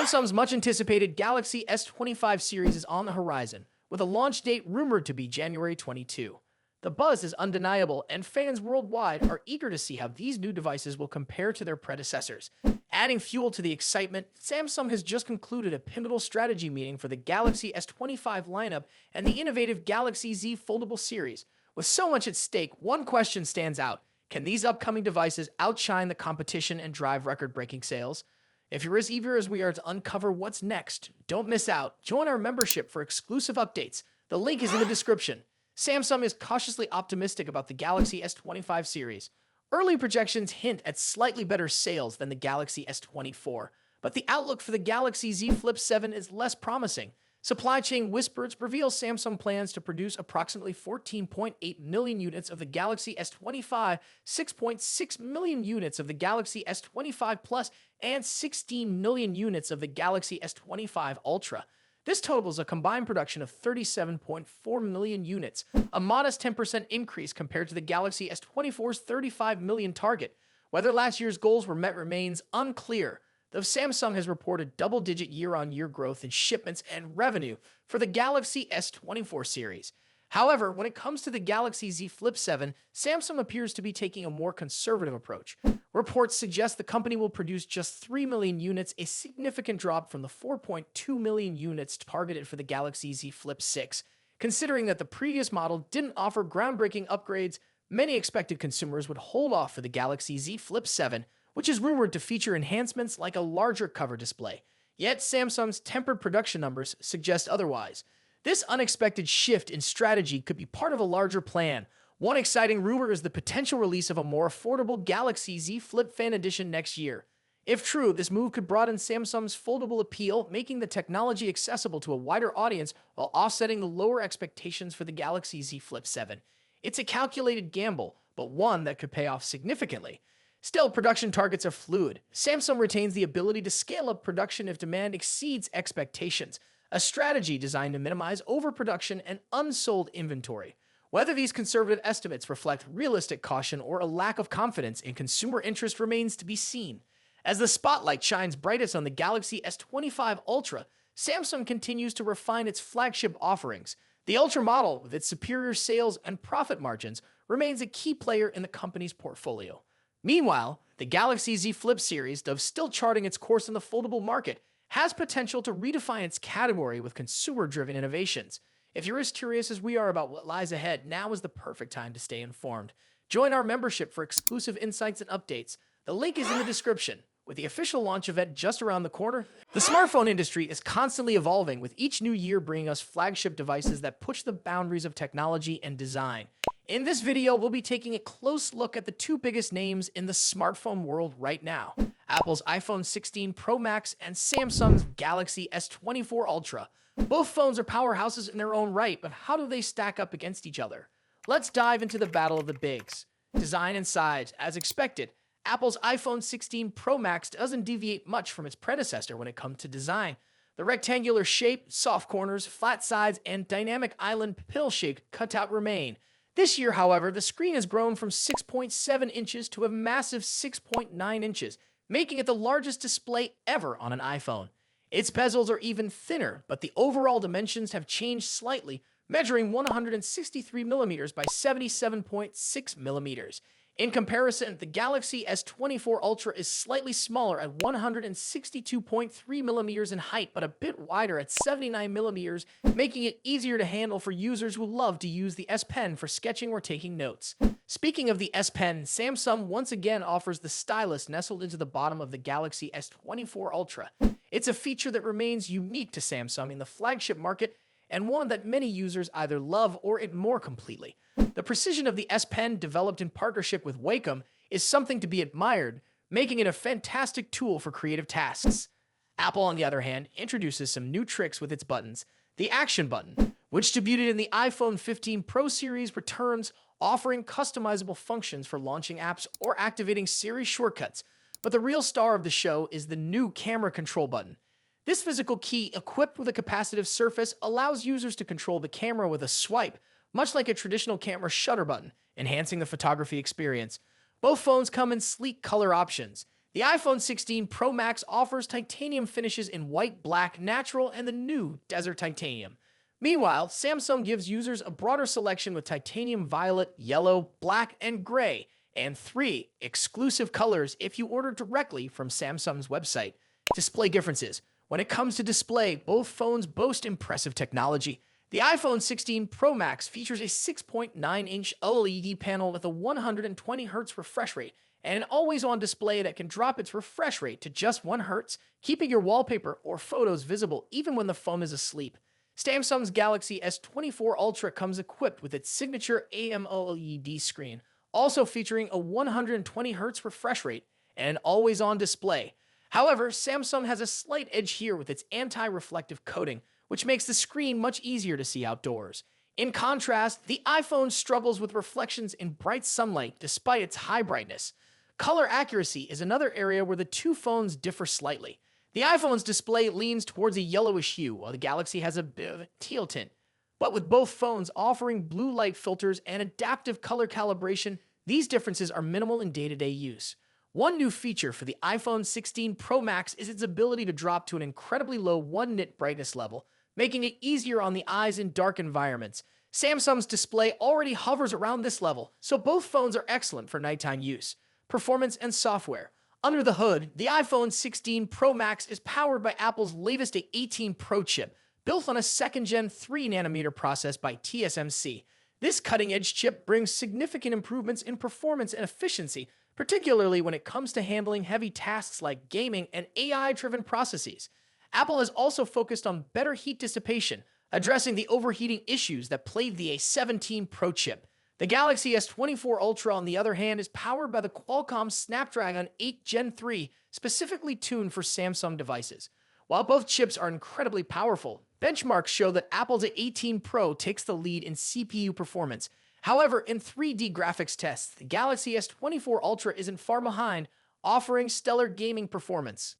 Samsung's much-anticipated Galaxy S25 series is on the horizon, with a launch date rumored to be January 22. The buzz is undeniable, and fans worldwide are eager to see how these new devices will compare to their predecessors. Adding fuel to the excitement, Samsung has just concluded a pivotal strategy meeting for the Galaxy S25 lineup and the innovative Galaxy Z Foldable series. With so much at stake, one question stands out. Can these upcoming devices outshine the competition and drive record-breaking sales? If you're as eager as we are to uncover what's next, don't miss out. Join our membership for exclusive updates. The link is in the description. Samsung is cautiously optimistic about the Galaxy S25 series. Early projections hint at slightly better sales than the Galaxy S24, but the outlook for the Galaxy Z Flip 7 is less promising. Supply chain whispers reveal Samsung plans to produce approximately 14.8 million units of the Galaxy S25, 6.6 million units of the Galaxy S25 Plus, and 16 million units of the Galaxy S25 Ultra. This totals a combined production of 37.4 million units, a modest 10% increase compared to the Galaxy S24's 35 million target. Whether last year's goals were met remains unclear, though Samsung has reported double-digit year-on-year growth in shipments and revenue for the Galaxy S24 series. However, when it comes to the Galaxy Z Flip 7, Samsung appears to be taking a more conservative approach. Reports suggest the company will produce just 3 million units, a significant drop from the 4.2 million units targeted for the Galaxy Z Flip 6. Considering that the previous model didn't offer groundbreaking upgrades, many expected consumers would hold off for the Galaxy Z Flip 7, which is rumored to feature enhancements like a larger cover display. Yet Samsung's tempered production numbers suggest otherwise. This unexpected shift in strategy could be part of a larger plan. One exciting rumor is the potential release of a more affordable Galaxy Z Flip Fan Edition next year. If true, this move could broaden Samsung's foldable appeal, making the technology accessible to a wider audience while offsetting the lower expectations for the Galaxy Z Flip 7. It's a calculated gamble, but one that could pay off significantly. Still, production targets are fluid. Samsung retains the ability to scale up production if demand exceeds expectations, a strategy designed to minimize overproduction and unsold inventory. Whether these conservative estimates reflect realistic caution or a lack of confidence in consumer interest remains to be seen. As the spotlight shines brightest on the Galaxy S25 Ultra, Samsung continues to refine its flagship offerings. The Ultra model, with its superior sales and profit margins, remains a key player in the company's portfolio. Meanwhile, the Galaxy Z Flip series, though still charting its course in the foldable market, has potential to redefine its category with consumer-driven innovations. If you're as curious as we are about what lies ahead, now is the perfect time to stay informed. Join our membership for exclusive insights and updates. The link is in the description. With the official launch event just around the corner, the smartphone industry is constantly evolving, with each new year bringing us flagship devices that push the boundaries of technology and design. In this video, we'll be taking a close look at the two biggest names in the smartphone world right now: Apple's iPhone 16 Pro Max and Samsung's Galaxy S24 Ultra. Both phones are powerhouses in their own right, but how do they stack up against each other? Let's dive into the battle of the bigs. Design and size. As expected, Apple's iPhone 16 Pro Max doesn't deviate much from its predecessor when it comes to design. The rectangular shape, soft corners, flat sides, and dynamic island pill-shaped cutout remain. This year, however, the screen has grown from 6.7 inches to a massive 6.9 inches, making it the largest display ever on an iPhone. Its bezels are even thinner, but the overall dimensions have changed slightly, measuring 163mm by 77.6mm. In comparison, the Galaxy S24 Ultra is slightly smaller at 162.3mm in height, but a bit wider at 79mm, making it easier to handle for users who love to use the S Pen for sketching or taking notes. Speaking of the S Pen, Samsung once again offers the stylus nestled into the bottom of the Galaxy S24 Ultra. It's a feature that remains unique to Samsung in the flagship market, and one that many users either love or ignore completely. The precision of the S Pen, developed in partnership with Wacom, is something to be admired, making it a fantastic tool for creative tasks. Apple, on the other hand, introduces some new tricks with its buttons. The Action button, which debuted in the iPhone 15 Pro series, returns, offering customizable functions for launching apps or activating Siri shortcuts. But the real star of the show is the new Camera Control button. This physical key, equipped with a capacitive surface, allows users to control the camera with a swipe, much like a traditional camera shutter button, enhancing the photography experience. Both phones come in sleek color options. The iPhone 16 Pro Max offers titanium finishes in white, black, natural, and the new Desert Titanium. Meanwhile, Samsung gives users a broader selection with titanium violet, yellow, black, and gray, and 3 exclusive colors if you order directly from Samsung's website. Display differences. When it comes to display, both phones boast impressive technology. The iPhone 16 Pro Max features a 6.9-inch OLED panel with a 120Hz refresh rate and an always-on display that can drop its refresh rate to just 1 Hz, keeping your wallpaper or photos visible even when the phone is asleep. Samsung's Galaxy S24 Ultra comes equipped with its signature AMOLED screen, also featuring a 120Hz refresh rate and an always-on display. However, Samsung has a slight edge here with its anti-reflective coating, which makes the screen much easier to see outdoors. In contrast, the iPhone struggles with reflections in bright sunlight despite its high brightness. Color accuracy is another area where the two phones differ slightly. The iPhone's display leans towards a yellowish hue, while the Galaxy has a bit of a teal tint. But with both phones offering blue light filters and adaptive color calibration, these differences are minimal in day-to-day use. One new feature for the iPhone 16 Pro Max is its ability to drop to an incredibly low 1 nit brightness level, making it easier on the eyes in dark environments. Samsung's display already hovers around this level, so both phones are excellent for nighttime use. Performance and software. Under the hood, the iPhone 16 Pro Max is powered by Apple's latest A18 Pro chip, built on a second-gen 3nm process by TSMC. This cutting-edge chip brings significant improvements in performance and efficiency, particularly when it comes to handling heavy tasks like gaming and AI-driven processes. Apple has also focused on better heat dissipation, addressing the overheating issues that plagued the A17 Pro chip. The Galaxy S24 Ultra, on the other hand, is powered by the Qualcomm Snapdragon 8 Gen 3, specifically tuned for Samsung devices. While both chips are incredibly powerful, benchmarks show that Apple's A18 Pro takes the lead in CPU performance. However, in 3D graphics tests, the Galaxy S24 Ultra isn't far behind, offering stellar gaming performance.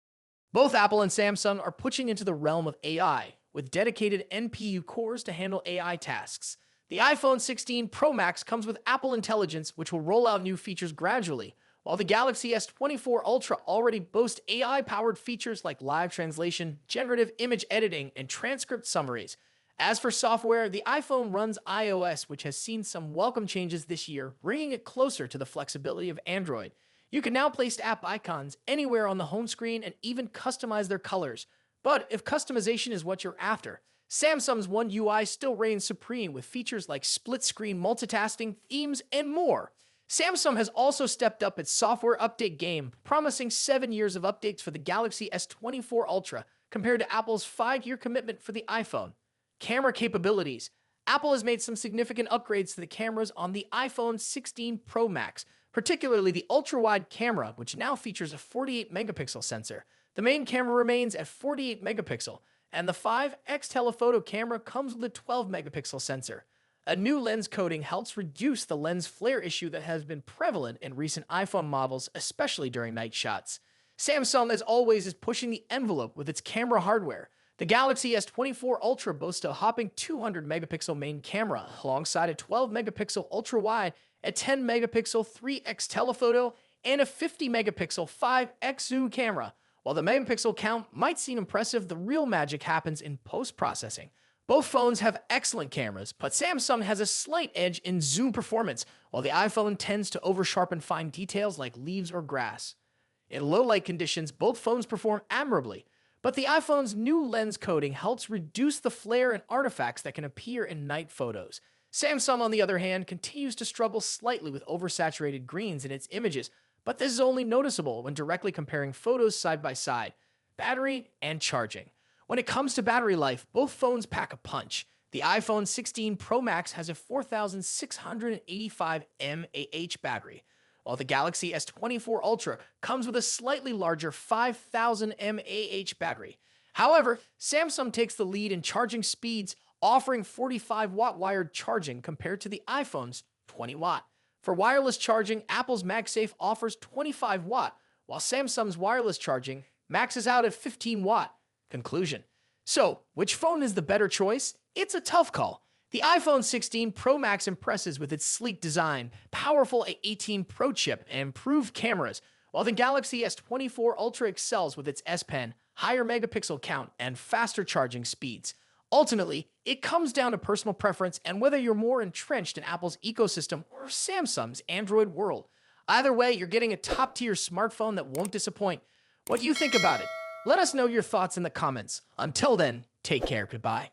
Both Apple and Samsung are pushing into the realm of AI, with dedicated NPU cores to handle AI tasks. The iPhone 16 Pro Max comes with Apple Intelligence, which will roll out new features gradually, while the Galaxy S24 Ultra already boasts AI-powered features like live translation, generative image editing, and transcript summaries. As for software, the iPhone runs iOS, which has seen some welcome changes this year, bringing it closer to the flexibility of Android. You can now place app icons anywhere on the home screen and even customize their colors. But if customization is what you're after, Samsung's One UI still reigns supreme with features like split-screen multitasking, themes, and more. Samsung has also stepped up its software update game, promising 7 years of updates for the Galaxy S24 Ultra compared to Apple's 5-year commitment for the iPhone. Camera capabilities. Apple has made some significant upgrades to the cameras on the iPhone 16 Pro Max, particularly the ultra-wide camera, which now features a 48-megapixel sensor. The main camera remains at 48 megapixel, and the 5x telephoto camera comes with a 12-megapixel sensor. A new lens coating helps reduce the lens flare issue that has been prevalent in recent iPhone models, especially during night shots. Samsung, as always, is pushing the envelope with its camera hardware. The Galaxy S24 Ultra boasts a hopping 200-megapixel main camera, alongside a 12-megapixel ultra-wide, a 10-megapixel 3x telephoto, and a 50-megapixel 5x zoom camera. While the megapixel count might seem impressive, the real magic happens in post-processing. Both phones have excellent cameras, but Samsung has a slight edge in zoom performance, while the iPhone tends to over-sharpen fine details like leaves or grass. In low-light conditions, both phones perform admirably, but the iPhone's new lens coating helps reduce the flare and artifacts that can appear in night photos. Samsung, on the other hand, continues to struggle slightly with oversaturated greens in its images, but this is only noticeable when directly comparing photos side by side. Battery and charging. When it comes to battery life, both phones pack a punch. The iPhone 16 Pro Max has a 4,685 mAh battery, while the Galaxy S24 Ultra comes with a slightly larger 5,000 mAh battery. However, Samsung takes the lead in charging speeds, offering 45-watt wired charging compared to the iPhone's 20-watt. For wireless charging, Apple's MagSafe offers 25-watt, while Samsung's wireless charging maxes out at 15-watt. Conclusion. So, which phone is the better choice? It's a tough call. The iPhone 16 Pro Max impresses with its sleek design, powerful A18 Pro chip, and improved cameras, While the Galaxy S24 Ultra excels with its S Pen, higher megapixel count, and faster charging speeds. Ultimately, it comes down to personal preference and whether you're more entrenched in Apple's ecosystem or Samsung's Android world. Either way, you're getting a top-tier smartphone that won't disappoint. What do you think about it? Let us know your thoughts in the comments. Until then, take care. Goodbye.